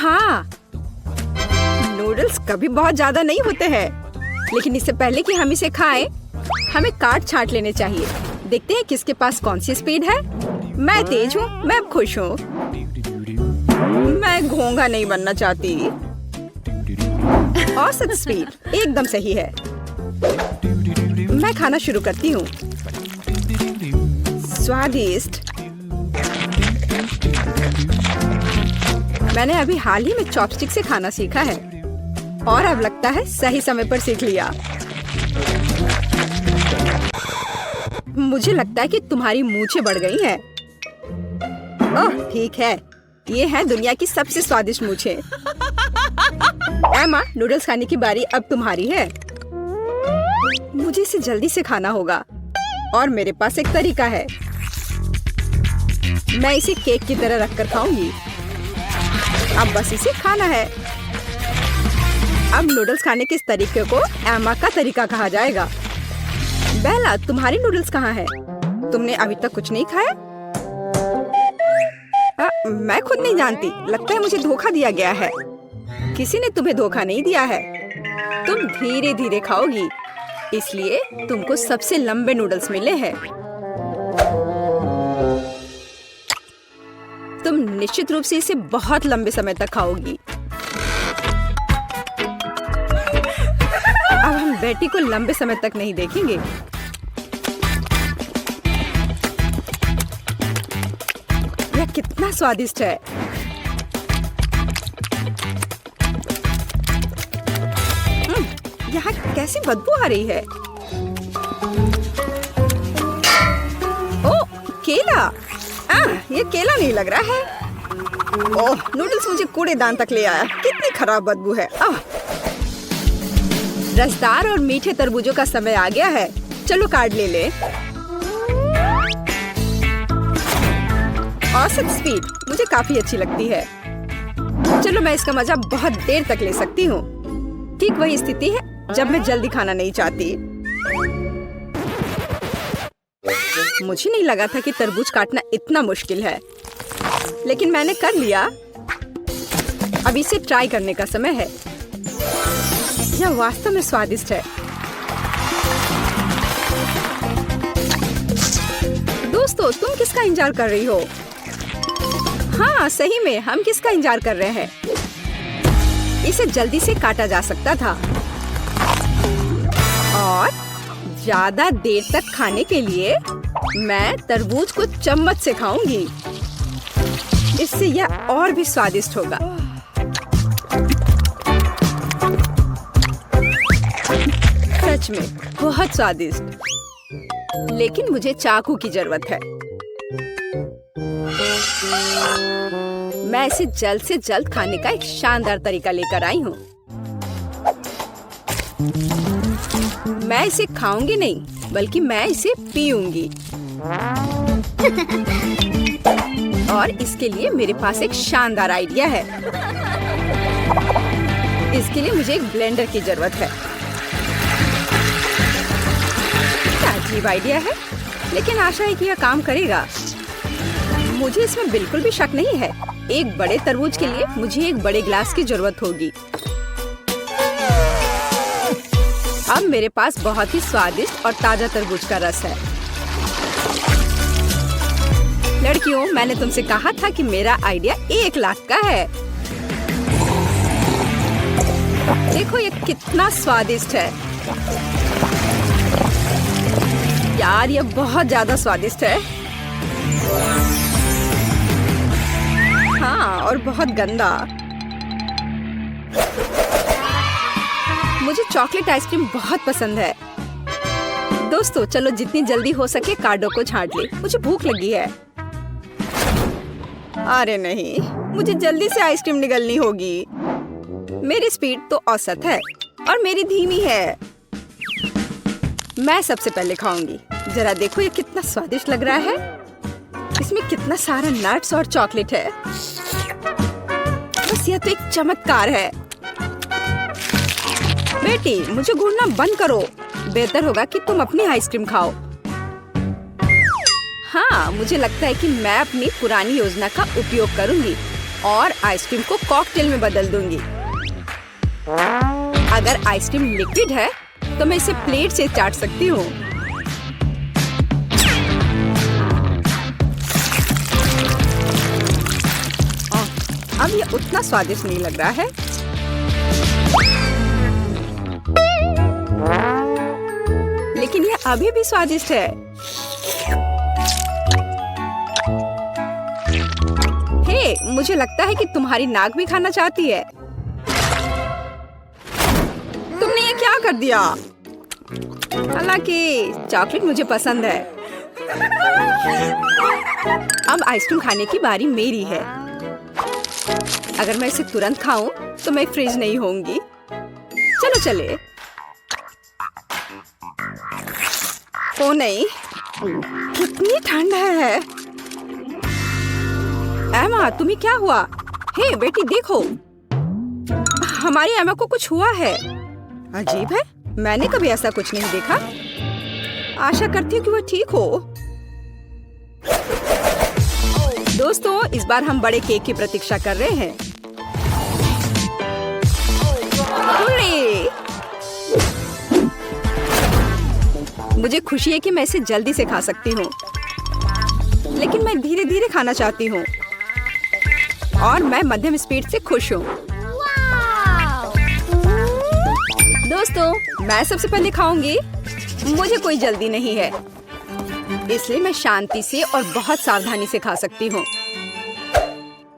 हाँ, नूडल्स कभी बहुत ज्यादा नहीं होते हैं, लेकिन इससे पहले कि हम इसे खाएं, हमें काट छांट लेने चाहिए। देखते हैं किसके पास कौन सी स्पीड है। मैं तेज हूँ, मैं अब खुश हूँ। मैं घोंघा नहीं बनना चाहती। औसत स्पीड एकदम सही है। मैं खाना शुरू करती हूँ। स्वादिष्ट। मैंने अभी हाल ही में चॉपस्टिक से खाना सीखा है और अब लगता है सही समय पर सीख लिया। मुझे लगता है कि तुम्हारी मूंछें बढ़ गई हैं। ओह ठीक है, ये है दुनिया की सबसे स्वादिष्ट मूंछें। एमा, नूडल्स खाने की बारी अब तुम्हारी है। मुझे इसे जल्दी से खाना होगा और मेरे पास एक तरीका है। मैं इसे केक की तरह रखकर खाऊंगी। अब बस इसे खाना है। अब नूडल्स खाने के इस तरीके को एमा का तरीका कहा जाएगा। बेला, तुम्हारी नूडल्स कहाँ है? तुमने अभी तक कुछ नहीं खाया? मैं खुद नहीं जानती। लगता है मुझे धोखा दिया गया है। किसी ने तुम्हें धोखा नहीं दिया है। तुम धीरे धीरे खाओगी, इसलिए तुमको सबसे लंबे नूडल्स मिले हैं। तुम निश्चित रूप से इसे बहुत लंबे समय तक खाओगी। अब हम बेटी को लंबे समय तक नहीं देखेंगे। यह कितना स्वादिष्ट है। यहाँ कैसी बदबू आ रही है। ओह, केला। ये केला नहीं लग रहा है। ओह, नूडल्स मुझे कूड़ेदान तक ले आया। कितनी खराब बदबू है। रसदार और मीठे तरबूजों का समय आ गया है। चलो कार्ड ले ले। औसत स्पीड मुझे काफी अच्छी लगती है। चलो मैं इसका मजा बहुत देर तक ले सकती हूँ। ठीक वही स्थिति है जब मैं जल्दी खाना नहीं चाहती। मुझे नहीं लगा था कि तरबूज काटना इतना मुश्किल है, लेकिन मैंने कर लिया। अब इसे ट्राई करने का समय है। यह वास्तव में स्वादिष्ट है। दोस्तों, तुम किसका इंतजार कर रही हो? हाँ, सही में हम किसका इंतजार कर रहे हैं? इसे जल्दी से काटा जा सकता था और ज्यादा देर तक खाने के लिए मैं तरबूज को चम्मच से खाऊंगी। इससे यह और भी स्वादिष्ट होगा। सच में बहुत स्वादिष्ट। लेकिन मुझे चाकू की जरूरत है। मैं इसे जल्द से जल्द खाने का एक शानदार तरीका लेकर आई हूँ। मैं इसे खाऊंगी नहीं, बल्कि मैं इसे पीऊंगी। और इसके लिए मेरे पास एक शानदार आइडिया है। इसके लिए मुझे एक ब्लेंडर की जरूरत है। क्या अजीब आइडिया है, लेकिन आशा है कि यह काम करेगा। मुझे इसमें बिल्कुल भी शक नहीं है। एक बड़े तरबूज के लिए मुझे एक बड़े ग्लास की जरूरत होगी। अब मेरे पास बहुत ही स्वादिष्ट और ताजा तरबूज का रस है। लड़कियों, मैंने तुमसे कहा था कि मेरा आइडिया 1 लाख का है। देखो ये कितना स्वादिष्ट है। यार, ये बहुत ज्यादा स्वादिष्ट है। हाँ, और बहुत गंदा। मुझे चॉकलेट आइसक्रीम बहुत पसंद है। दोस्तों, चलो जितनी जल्दी हो सके कार्डों को छांट ले। मुझे भूख लगी है। अरे नहीं, मुझे जल्दी से आइसक्रीम निगलनी होगी। मेरी स्पीड तो औसत है और मेरी धीमी है। मैं सबसे पहले खाऊंगी। जरा देखो ये कितना स्वादिष्ट लग रहा है। इसमें कितना सारा नट्स और चॉकलेट है। बस यह तो एक चमत्कार है। बेटी, मुझे घूरना बंद करो। बेहतर होगा कि तुम अपनी आइसक्रीम खाओ। हाँ, मुझे लगता है कि मैं अपनी पुरानी योजना का उपयोग करूंगी। और आइसक्रीम को कॉकटेल में बदल दूंगी। अगर आइसक्रीम लिक्विड है तो मैं इसे प्लेट से चाट सकती हूँ। अब ये उतना स्वादिष्ट नहीं लग रहा है। लेकिन ये अभी भी स्वादिष्ट है। हे, मुझे लगता है कि तुम्हारी नाक भी खाना चाहती है। तुमने ये क्या कर दिया? हालांकि चॉकलेट मुझे पसंद है। अब आइसक्रीम खाने की बारी मेरी है। अगर मैं इसे तुरंत खाऊं तो मैं फ्रीज नहीं होंगी। चलो चले। ओ नहीं, कितनी ठंड है। एमा, तुम्हें क्या हुआ? हे बेटी देखो, हमारी एमा को कुछ हुआ है। अजीब है, मैंने कभी ऐसा कुछ नहीं देखा। आशा करती हूँ कि वो ठीक हो। दोस्तों, इस बार हम बड़े केक की प्रतीक्षा कर रहे हैं। मुझे खुशी है कि मैं इसे जल्दी से खा सकती हूँ, लेकिन मैं धीरे धीरे खाना चाहती हूँ और मैं मध्यम स्पीड से खुश हूँ। दोस्तों, मैं सबसे पहले खाऊंगी। मुझे कोई जल्दी नहीं है, इसलिए मैं शांति से और बहुत सावधानी से खा सकती हूँ।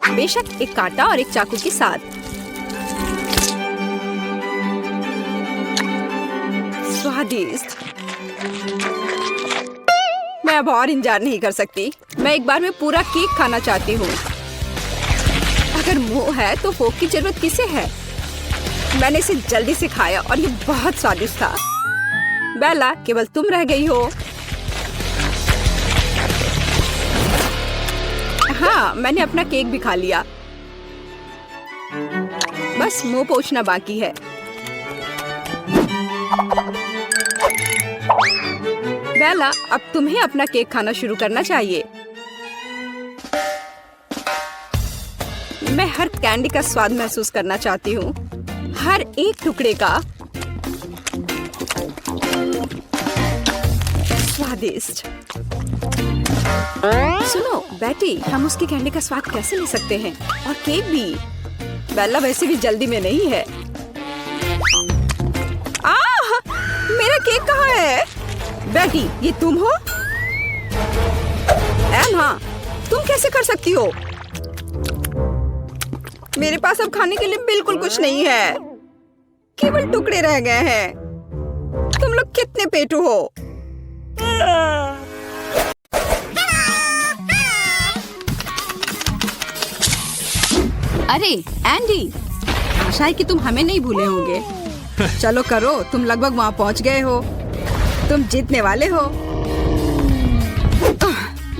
बेशक एक कांटा और एक चाकू के साथ। स्वादिष्ट। मैं अब और इंतजार नहीं कर सकती। मैं एक बार में पूरा केक खाना चाहती हूँ। अगर मुंह है तो फोक की जरूरत किसे है? मैंने इसे जल्दी से खाया और ये बहुत स्वादिष्ट था। बेला, केवल तुम रह गई हो। हाँ, मैंने अपना केक भी खा लिया। बस मुंह पोंछना बाकी है। बेला, अब तुम्हें अपना केक खाना शुरू करना चाहिए। मैं हर कैंडी का स्वाद महसूस करना चाहती हूँ, हर एक टुकड़े का। स्वादिष्ट। सुनो बेटी, हम उसकी कैंडी का स्वाद कैसे ले सकते हैं? और केक भी। बेला वैसे भी जल्दी में नहीं है। मेरा केक कहाँ है? बेटी, ये तुम हो? एमा, तुम कैसे कर सकती हो? मेरे पास अब खाने के लिए बिल्कुल कुछ नहीं है। केवल टुकड़े रह गए हैं। तुम लोग कितने पेटू हो? अरे एंडी, आशा है कि तुम हमें नहीं भूले होंगे। चलो करो, तुम लगभग वहाँ पहुँच गए हो। तुम जीतने वाले हो।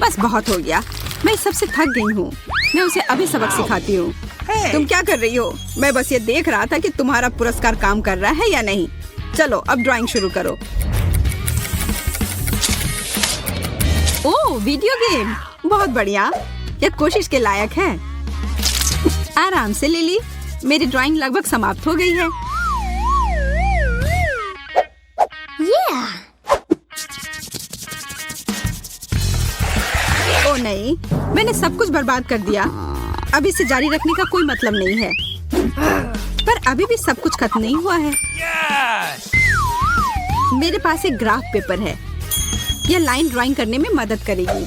बस बहुत हो गया। मैं सबसे थक गई हूँ। मैं उसे अभी सबक सिखाती हूँ। तुम क्या कर रही हो? मैं बस ये देख रहा था कि तुम्हारा पुरस्कार काम कर रहा है या नहीं। चलो अब ड्राइंग शुरू करो। ओह, वीडियो गेम, बहुत बढ़िया। यह कोशिश के लायक है। आराम से लिली, मेरी ड्राइंग लगभग समाप्त हो गई है। ओ नहीं, मैंने सब कुछ बर्बाद कर दिया। अब इसे जारी रखने का कोई मतलब नहीं है। पर अभी भी सब कुछ खत्म नहीं हुआ है। मेरे पास एक ग्राफ पेपर है। यह लाइन ड्राइंग करने में मदद करेगी।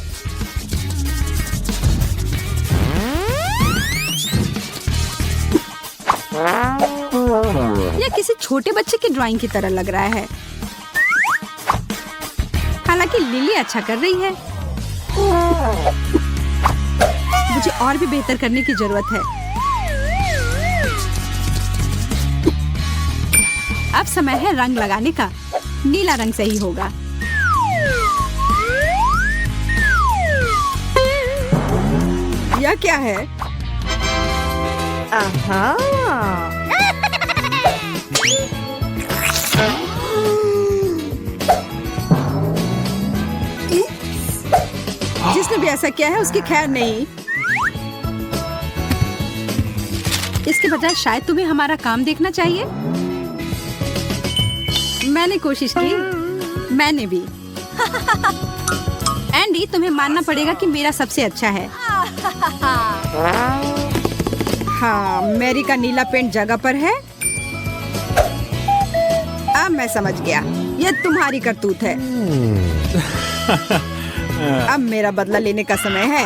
यह किसी छोटे बच्चे की ड्राइंग की तरह लग रहा है। हालांकि लिली अच्छा कर रही है। मुझे और भी बेहतर करने की जरूरत है। अब समय है रंग लगाने का। नीला रंग सही होगा। यह क्या है? जिसने भी ऐसा किया है उसकी खैर नहीं। इसके बजाय शायद तुम्हें हमारा काम देखना चाहिए। मैंने कोशिश की, मैंने भी। एंडी, तुम्हें मानना पड़ेगा कि मेरा सबसे अच्छा है। हाँ, मैरी का नीला पेंट जगह पर है। अब मैं समझ गया, यह तुम्हारी करतूत है। अब मेरा बदला लेने का समय है।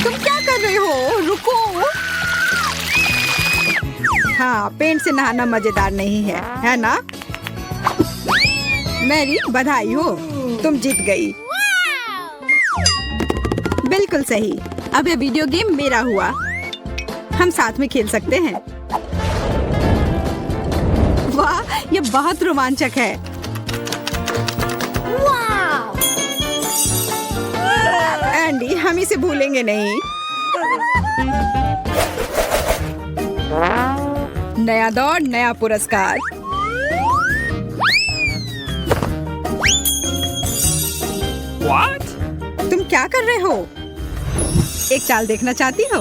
तुम क्या कर रहे हो? रुको। हाँ, पेंट से नहाना मजेदार नहीं है ना? मैरी, बधाई हो, तुम जीत गई। बिल्कुल सही। अब यह वीडियो गेम मेरा हुआ। हम साथ में खेल सकते हैं। वाह, यह बहुत रोमांचक है। एंडी, हम इसे भूलेंगे नहीं। नया दौर, नया पुरस्कार। What? तुम क्या कर रहे हो? एक चाल देखना चाहती हो?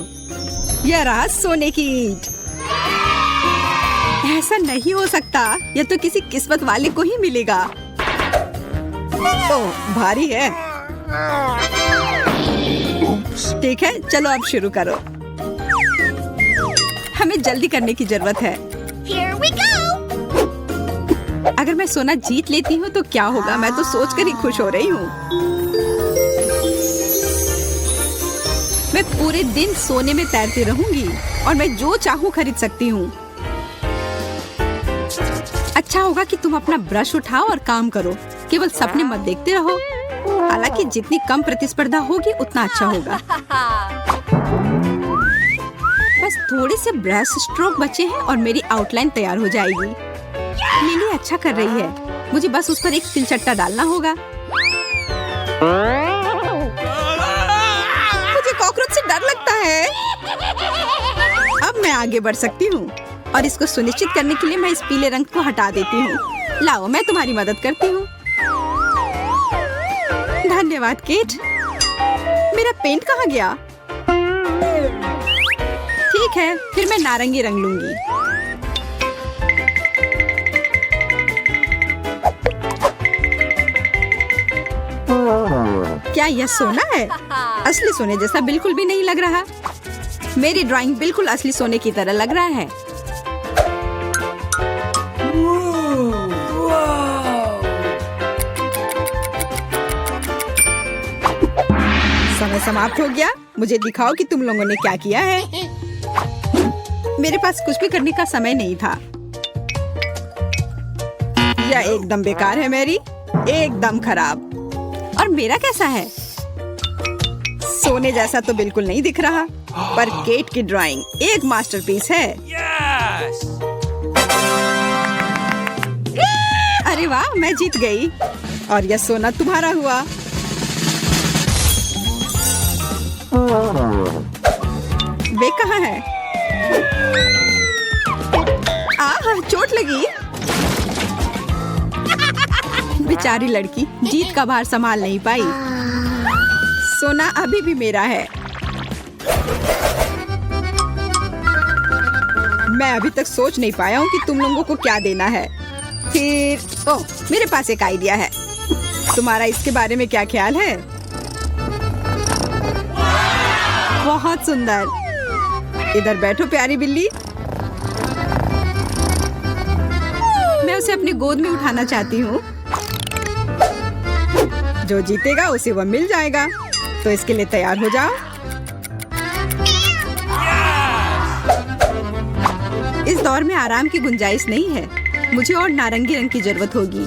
यह रहा सोने की ईंट। ऐसा नहीं हो सकता, यह तो किसी किस्मत वाले को ही मिलेगा। ओह, भारी है। ठीक है, चलो अब शुरू करो। हमें जल्दी करने की जरूरत है। Here we go! अगर मैं सोना जीत लेती हूँ तो क्या होगा? मैं तो सोचकर ही खुश हो रही हूँ। मैं पूरे दिन सोने में तैरती रहूंगी और मैं जो चाहूँ खरीद सकती हूँ। अच्छा होगा कि तुम अपना ब्रश उठाओ और काम करो। केवल सपने मत देखते रहो। हालांकि जितनी कम प्रतिस्पर्धा होगी उतना अच्छा होगा। बस थोड़े से ब्रश स्ट्रोक बचे हैं और मेरी आउटलाइन तैयार हो जाएगी। लिली अच्छा कर रही है। मुझे बस उस पर एक तिलचट्टा डालना होगा। मुझे कॉकरोच से डर लगता है। अब मैं आगे बढ़ सकती हूँ और इसको सुनिश्चित करने के लिए मैं इस पीले रंग को हटा देती हूँ। लाओ, मैं तुम्हारी मदद करती हूँ। धन्यवाद केट। मेरा पेंट कहाँ गया? ठीक है, फिर मैं नारंगी रंग लूंगी। क्या यह सोना है? असली सोने जैसा बिल्कुल भी नहीं लग रहा। मेरी ड्राइंग बिल्कुल असली सोने की तरह लग रहा है। समय समाप्त हो गया। मुझे दिखाओ कि तुम लोगों ने क्या किया है। मेरे पास कुछ भी करने का समय नहीं था। यह एकदम बेकार है मैरी, एकदम खराब। और मेरा कैसा है? सोने जैसा तो बिल्कुल नहीं दिख रहा, पर केट की ड्राइंग एक मास्टरपीस है। Yes! अरे वाह, मैं जीत गई और यह सोना तुम्हारा हुआ। वे कहाँ है? आह, चोट लगी। बेचारी लड़की जीत का भार संभाल नहीं पाई। सोना अभी भी मेरा है। मैं अभी तक सोच नहीं पाया हूँ कि तुम लोगों को क्या देना है। फिर ओह, मेरे पास एक आइडिया है। तुम्हारा इसके बारे में क्या ख्याल है? बहुत सुंदर। इधर बैठो प्यारी बिल्ली। मैं उसे अपनी गोद में उठाना चाहती हूँ। जो जीतेगा उसे वह मिल जाएगा। तो इसके लिए तैयार हो जाओ। इस दौर में आराम की गुंजाइश नहीं है। मुझे और नारंगी रंग की जरूरत होगी।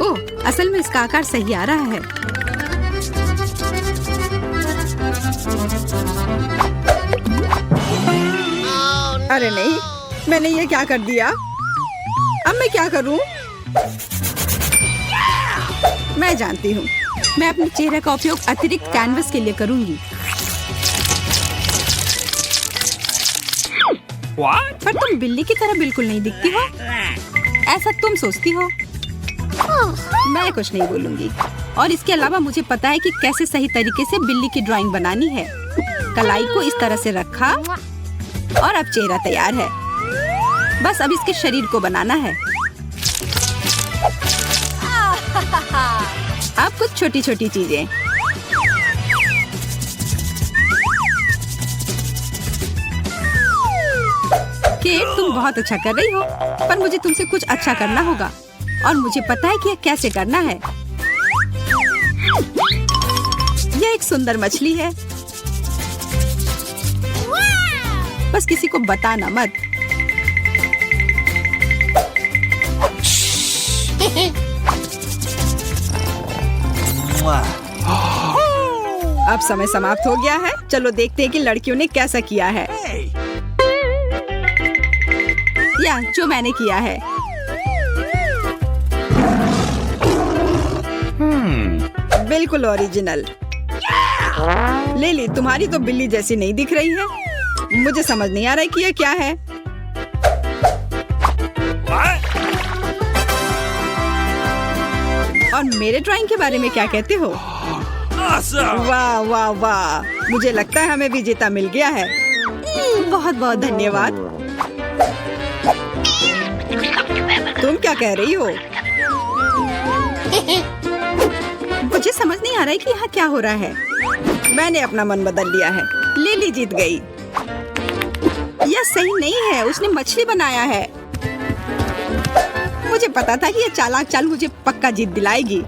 ओह, असल में इसका आकार सही आ रहा है। अरे नहीं, मैंने ये क्या कर दिया? अब मैं क्या करूं? मैं जानती हूँ। मैं अपने चेहरे का उपयोग अतिरिक्त कैनवस के लिए करूंगी। What? पर तुम बिल्ली की तरह बिल्कुल नहीं दिखती हो। ऐसा तुम सोचती हो। मैं कुछ नहीं बोलूंगी। और इसके अलावा मुझे पता है कि कैसे सही तरीके से बिल्ली की ड्राइंग बनानी है। कलाई को इस तरह से रखा और अब चेहरा तैयार है। बस अब इसके शरीर को बनाना है। अब कुछ छोटी छोटी चीजें। केट, तुम बहुत अच्छा कर रही हो, पर मुझे तुमसे कुछ अच्छा करना होगा और मुझे पता है कि यह कैसे करना है। यह एक सुंदर मछली है। बस किसी को बताना मत। अब समय समाप्त हो गया है। चलो देखते हैं कि लड़कियों ने कैसा किया है। या जो मैंने किया है। बिल्कुल ओरिजिनल। लिली, तुम्हारी तो बिल्ली जैसी नहीं दिख रही है। मुझे समझ नहीं आ रहा है कि यह क्या है। और मेरे ड्राइंग के बारे में क्या कहते हो? वाह वाह वाह, मुझे लगता है हमें विजेता मिल गया है। बहुत बहुत धन्यवाद। तुम क्या कह रही हो? मुझे समझ नहीं आ रहा है कि यहाँ क्या हो रहा है। मैंने अपना मन बदल लिया है। लिली जीत गई। यह सही नहीं है, उसने मछली बनाया है। मुझे पता था कि यह चालाक चाल मुझे पक्का जीत दिलाएगी।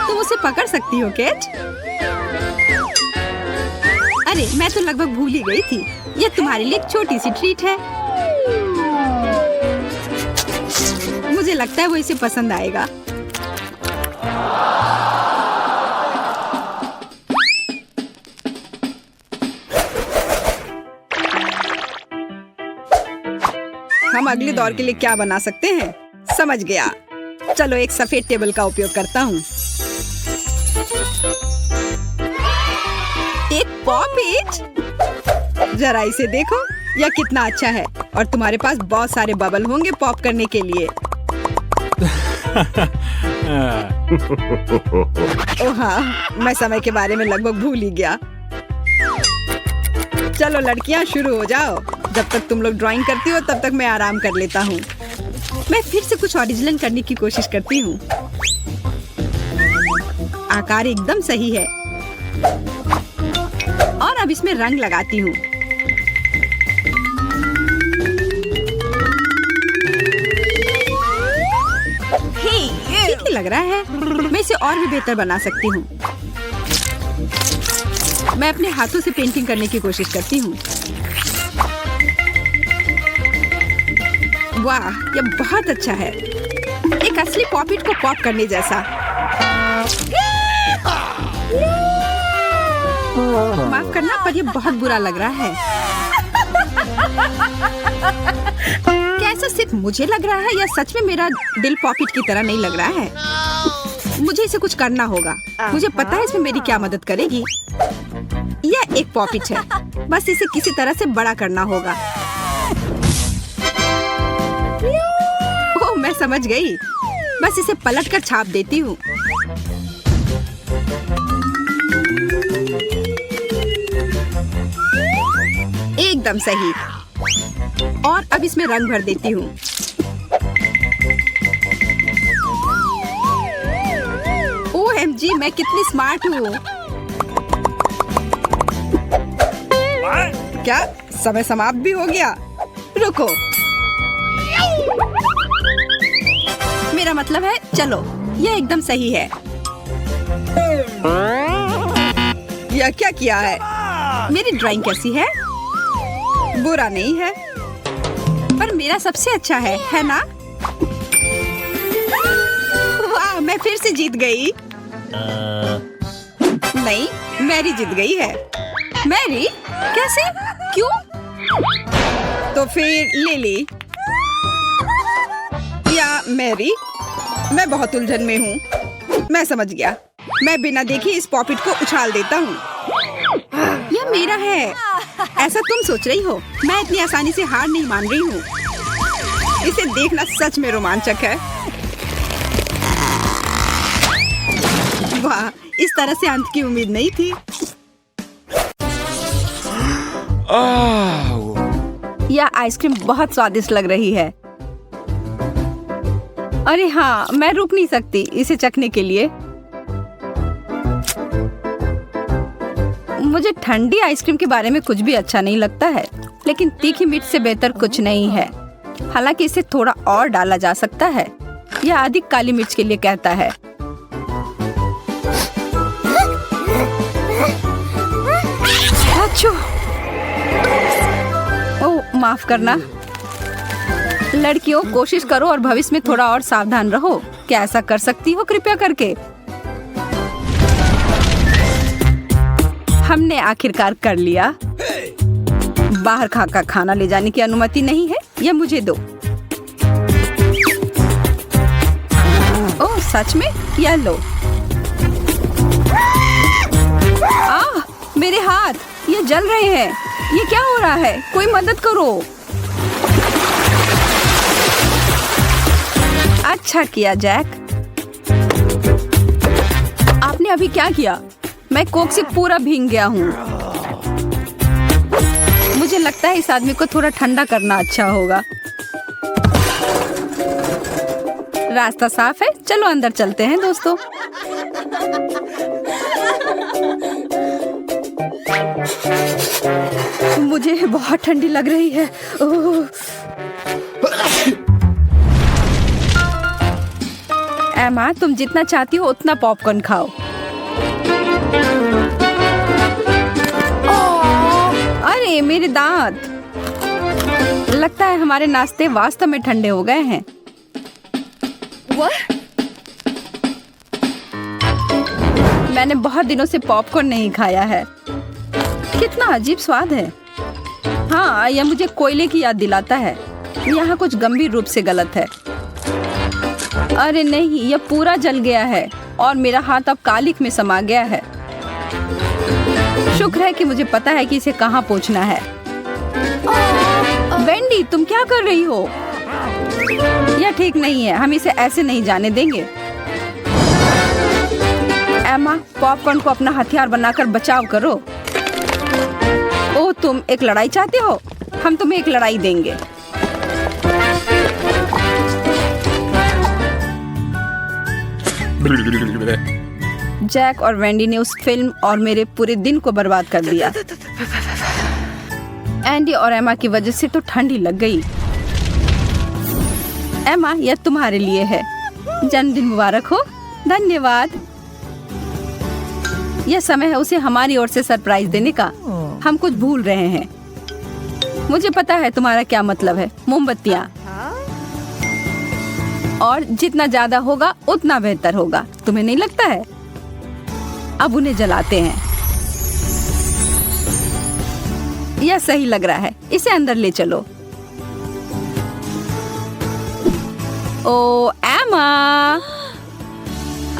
तुम उसे पकड़ सकती हो केट? अरे मैं तो लगभग भूल ही गई थी। यह तुम्हारे लिए एक छोटी सी ट्रीट है। मुझे लगता है वो इसे पसंद आएगा। हम अगले दौर के लिए क्या बना सकते हैं? समझ गया। चलो एक सफेद टेबल का उपयोग करता हूँ। एक पॉप। जरा इसे देखो, यह कितना अच्छा है। और तुम्हारे पास बहुत सारे बबल होंगे पॉप करने के लिए। ओह हाँ, मैं समय के बारे में लगभग भूल ही गया। चलो लड़कियां शुरू हो जाओ। जब तक तुम लोग ड्राइंग करती हो तब तक मैं आराम कर लेता हूँ। मैं फिर से कुछ ओरिजिनल करने की कोशिश करती हूँ। आकार एकदम सही है। और अब इसमें रंग लगाती हूँ। ठीक ही लग रहा है। मैं इसे और भी बेहतर बना सकती हूँ। मैं अपने हाथों से पेंटिंग करने की कोशिश करती हूँ। वाह, यह बहुत अच्छा है। एक असली पॉपिट को पॉप करने जैसा। माफ करना, पर यह बहुत बुरा लग रहा है। क्या ऐसा सिर्फ मुझे लग रहा है या सच में मेरा दिल पॉपिट की तरह नहीं लग रहा है? मुझे इसे कुछ करना होगा। मुझे पता है इसमें मेरी क्या मदद करेगी। यह एक पॉपिट है, बस इसे किसी तरह से बड़ा करना होगा। ओह, मैं समझ गई। बस इसे पलट कर छाप देती हूँ। एकदम सही। और अब इसमें रंग भर देती हूँ। OMG, मैं कितनी स्मार्ट हूँ। क्या समय समाप्त भी हो गया? रुको, मेरा मतलब है चलो, यह एकदम सही है। यह क्या किया है? मेरी ड्राइंग कैसी है? बुरा नहीं है, पर मेरा सबसे अच्छा है ना? वाह, मैं फिर से जीत गई। नहीं, मैरी जीत गई है। मैरी? कैसे? क्यों? तो फिर लिली या मैरी? मैं बहुत उलझन में हूँ। मैं समझ गया। मैं बिना देखे इस पॉपिट को उछाल देता हूँ। यह मेरा है। ऐसा तुम सोच रही हो? मैं इतनी आसानी से हार नहीं मान रही हूँ। इसे देखना सच में रोमांचक है। वाह, इस तरह से अंत की उम्मीद नहीं थी। यह आइसक्रीम बहुत स्वादिष्ट लग रही है। अरे हाँ, मैं रुक नहीं सकती इसे चखने के लिए। मुझे ठंडी आइसक्रीम के बारे में कुछ भी अच्छा नहीं लगता है, लेकिन तीखी मिर्च से बेहतर कुछ नहीं है। हालांकि इसे थोड़ा और डाला जा सकता है। यह अधिक काली मिर्च के लिए कहता है। अच्छो! ओह, माफ करना। लड़कियों, कोशिश करो और भविष्य में थोड़ा और सावधान रहो। क्या ऐसा कर सकती हो कृपया करके? हमने आखिरकार कर लिया। बाहर का खाना ले जाने की अनुमति नहीं है। यह मुझे दो। ओह, सच में? यह लो। मेरे हाथ, ये जल रहे हैं। ये क्या हो रहा है? कोई मदद करो। अच्छा किया जैक। आपने अभी क्या किया? मैं कोक से पूरा भीग गया हूँ। मुझे लगता है इस आदमी को थोड़ा ठंडा करना अच्छा होगा। रास्ता साफ है, चलो अंदर चलते हैं दोस्तों। मुझे बहुत ठंडी लग रही है। ओह। एमा, तुम जितना चाहती हो उतना पॉपकॉर्न खाओ। अरे मेरे दांत! लगता है हमारे नाश्ते वास्तव में ठंडे हो गए हैं। मैंने बहुत दिनों से पॉपकॉर्न नहीं खाया है। कितना अजीब स्वाद है। हाँ, यह मुझे कोयले की याद दिलाता है। यहाँ कुछ गंभीर रूप से गलत है। अरे नहीं, यह पूरा जल गया है और मेरा हाथ अब कालिख में समा गया है। शुक्र है कि मुझे पता है कि इसे कहाँ पोंछना है। वेंडी, तुम क्या कर रही हो? यह ठीक नहीं है। हम इसे ऐसे नहीं जाने देंगे। एमा, पॉपकॉर्न को अपना हथियार बनाकर बचाव करो। ओह, तुम एक लड़ाई चाहते हो? हम तुम्हें एक लड़ाई देंगे। जैक और वेंडी ने उस फिल्म और मेरे पूरे दिन को बर्बाद कर दिया। एंडी और एमा की वजह से तो ठंडी लग गई। एमा, यह तुम्हारे लिए है। जन्मदिन मुबारक हो। धन्यवाद। यह समय है उसे हमारी ओर से सरप्राइज देने का। हम कुछ भूल रहे हैं। मुझे पता है तुम्हारा क्या मतलब है। मोमबत्तियाँ। और जितना ज्यादा होगा उतना बेहतर होगा। तुम्हें नहीं लगता है? अब उन्हें जलाते हैं। यह सही लग रहा है। इसे अंदर ले चलो। ओ एमा!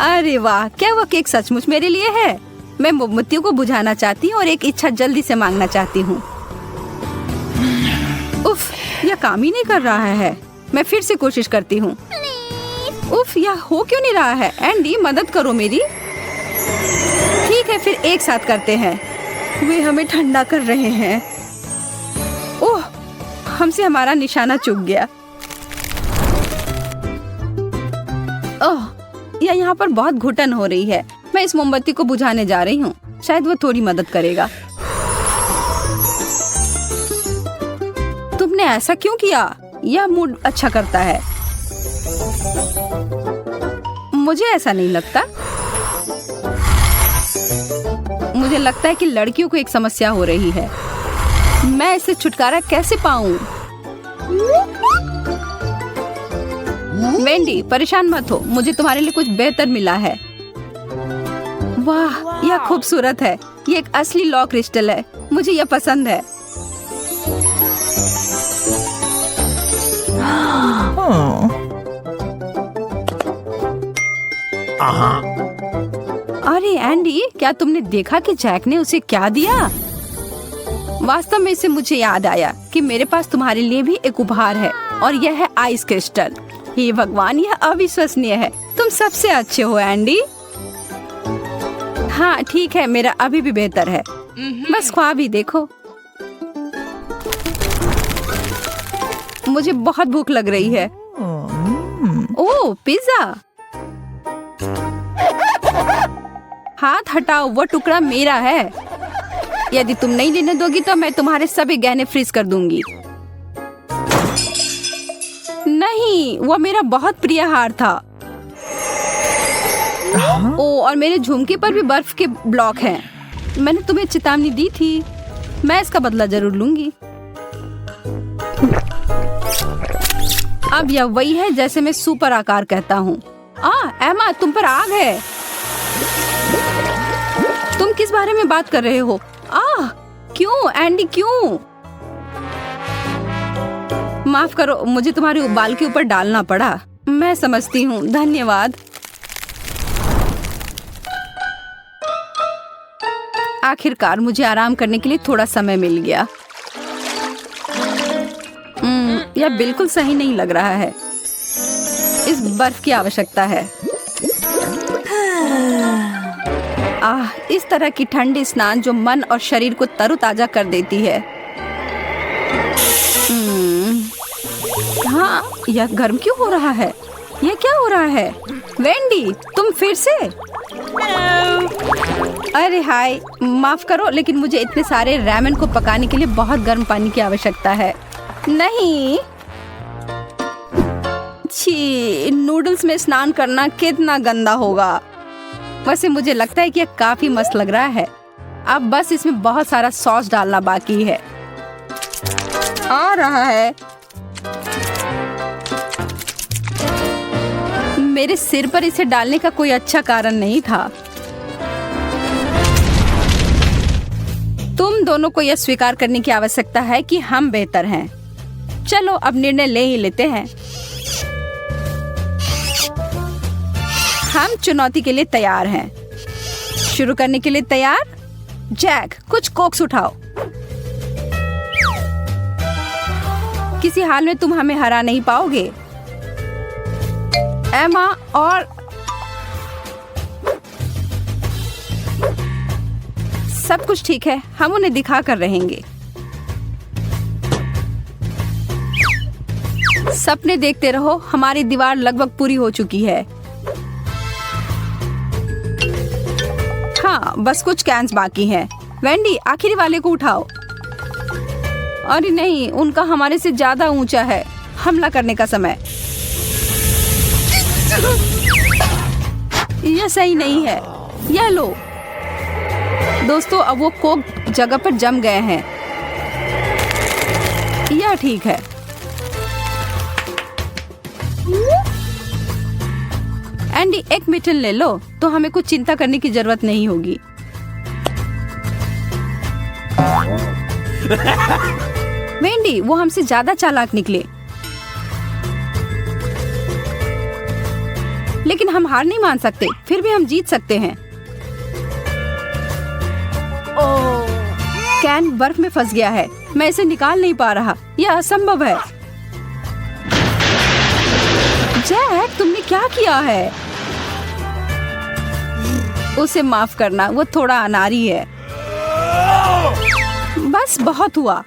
अरे वाह, क्या वह केक सचमुच मेरे लिए है? मैं मोमबत्तियों को बुझाना चाहती हूँ और एक इच्छा जल्दी से मांगना चाहती हूँ। उफ, यह काम ही नहीं कर रहा है। मैं फिर से कोशिश करती हूँ। उफ, यह हो क्यों नहीं रहा है? एंडी, मदद करो मेरी। ठीक है, फिर एक साथ करते हैं। वे हमें ठंडा कर रहे हैं। ओह, हमसे हमारा निशाना चूक गया। ओह, यह यहाँ पर बहुत घुटन हो रही है। मैं इस मोमबत्ती को बुझाने जा रही हूँ। शायद वो थोड़ी मदद करेगा। तुमने ऐसा क्यों किया? यह मूड अच्छा करता है। मुझे ऐसा नहीं लगता। मुझे लगता है कि लड़कियों को एक समस्या हो रही है। मैं इससे छुटकारा कैसे पाऊं? वेंडी, परेशान मत हो। मुझे तुम्हारे लिए कुछ बेहतर मिला है। वाह, यह खूबसूरत है। ये एक असली लॉ क्रिस्टल है। मुझे यह पसंद है। अरे एंडी, क्या तुमने देखा कि जैक ने उसे क्या दिया? वास्तव में इससे मुझे याद आया कि मेरे पास तुम्हारे लिए भी एक उपहार है। और यह है आइस क्रिस्टल। हे भगवान, यह अविश्वसनीय है। तुम सबसे अच्छे हो एंडी। हाँ ठीक है, मेरा अभी भी बेहतर है। बस ख्वाब ही देखो। मुझे बहुत भूख लग रही है। ओह, पिज्जा। हाथ हटाओ, वो टुकड़ा मेरा है। यदि तुम नहीं लेने दोगी तो मैं तुम्हारे सभी गहने फ्रीज कर दूंगी। नहीं, वो मेरा बहुत प्रिय हार था। ओ, और मेरे झुमके पर भी बर्फ के ब्लॉक हैं। मैंने तुम्हें चेतावनी दी थी। मैं इसका बदला जरूर लूंगी। अब यह वही है जैसे मैं सुपर आकार कहता हूँ। एमा, तुम पर आग है। तुम किस बारे में बात कर रहे हो? क्यों एंडी, क्यों? माफ करो, मुझे तुम्हारे बाल के ऊपर डालना पड़ा। मैं समझती हूँ, धन्यवाद। आखिरकार मुझे आराम करने के लिए थोड़ा समय मिल गया। यह बिल्कुल सही नहीं लग रहा है। इस बर्फ की आवश्यकता है। इस तरह की ठंडी स्नान जो मन और शरीर को तरोताजा कर देती है। हाँ, यह गर्म क्यों हो रहा है? यह क्या हो रहा है? वेंडी, तुम फिर से? अरे हाय, माफ करो, लेकिन मुझे इतने सारे रैमेन को पकाने के लिए बहुत गर्म पानी की आवश्यकता है। नहीं, छी, नूडल्स में स्नान करना कितना गंदा होगा। वैसे मुझे लगता है कि यह काफी मस्त लग रहा है। अब बस इसमें बहुत सारा सॉस डालना बाकी है। आ रहा है। मेरे सिर पर इसे डालने का कोई अच्छा कारण नहीं था। तुम दोनों को यह स्वीकार करने की आवश्यकता है कि हम बेहतर हैं। चलो अब निर्णय ले ही लेते हैं। हम चुनौती के लिए तैयार हैं। शुरू करने के लिए तैयार? जैक, कुछ कोक्स उठाओ। किसी हाल में तुम हमें हरा नहीं पाओगे। एमा और सब कुछ ठीक है, हम उन्हें दिखा कर रहेंगे। सपने देखते रहो, हमारी दीवार लगभग पूरी हो चुकी है। हाँ, बस कुछ कैंस बाकी हैं। वेंडी, आखिरी वाले को उठाओ। अरे नहीं, उनका हमारे से ज्यादा ऊंचा है। हमला करने का समय। यह सही नहीं है। यह लो दोस्तों, अब वो कोक जगह पर जम गए हैं। यह ठीक है। एंडी, एक मिटन ले लो तो हमें कुछ चिंता करने की जरूरत नहीं होगी। वेंडी, वो हमसे ज्यादा चालाक निकले। लेकिन हम हार नहीं मान सकते, फिर भी हम जीत सकते हैं। कैन बर्फ में फंस गया है। मैं इसे निकाल नहीं पा रहा। यह असंभव है। जैक, तुमने क्या किया है? उसे माफ करना, वो थोड़ा अनाड़ी है। बस बहुत हुआ।